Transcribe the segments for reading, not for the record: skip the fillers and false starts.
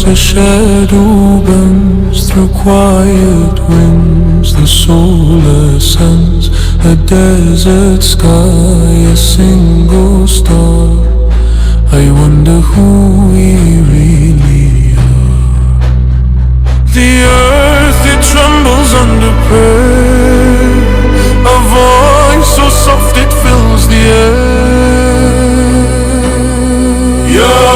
A shadow bends through quiet winds, the soul ascends, a desert sky, a single star. I wonder who we really are. The earth, it trembles under prayer, a voice so soft it fills the air. Yeah.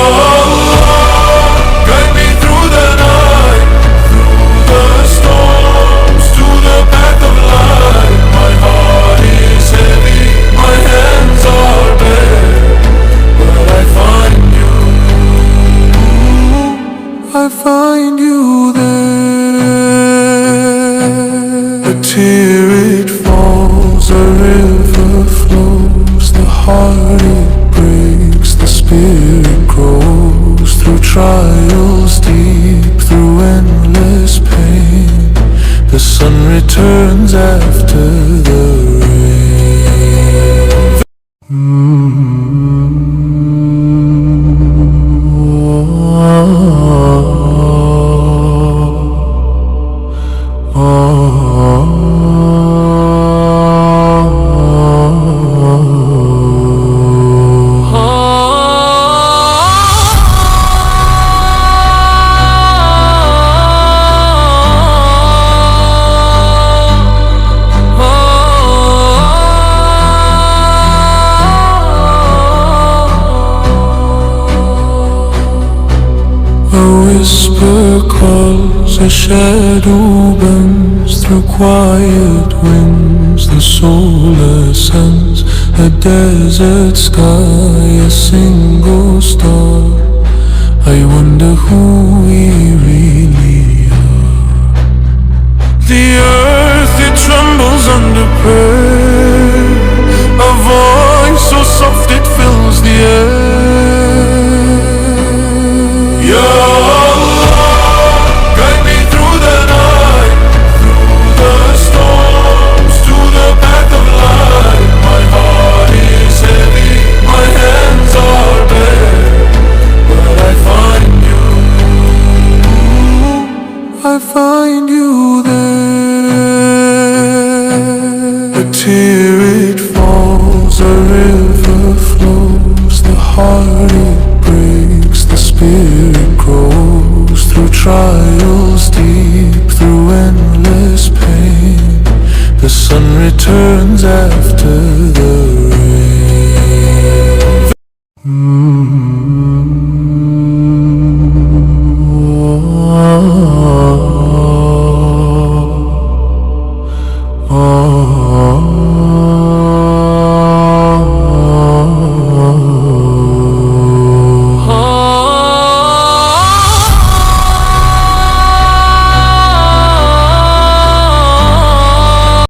I find you there. A tear it falls, a river flows, the heart it breaks, the spirit grows. Through trials deep, through endless pain, the sun returns after the rain. A shadow bends through quiet winds, the soul ascends, a desert sky, a single star. I wonder who we really are. The earth, it trembles under prayer, a voice so soft it fills the air. Yeah. I find you there. A tear it falls, a river flows, the heart it breaks, the spirit grows. Through trials deep, through endless pain, the sun returns after the rain. Oh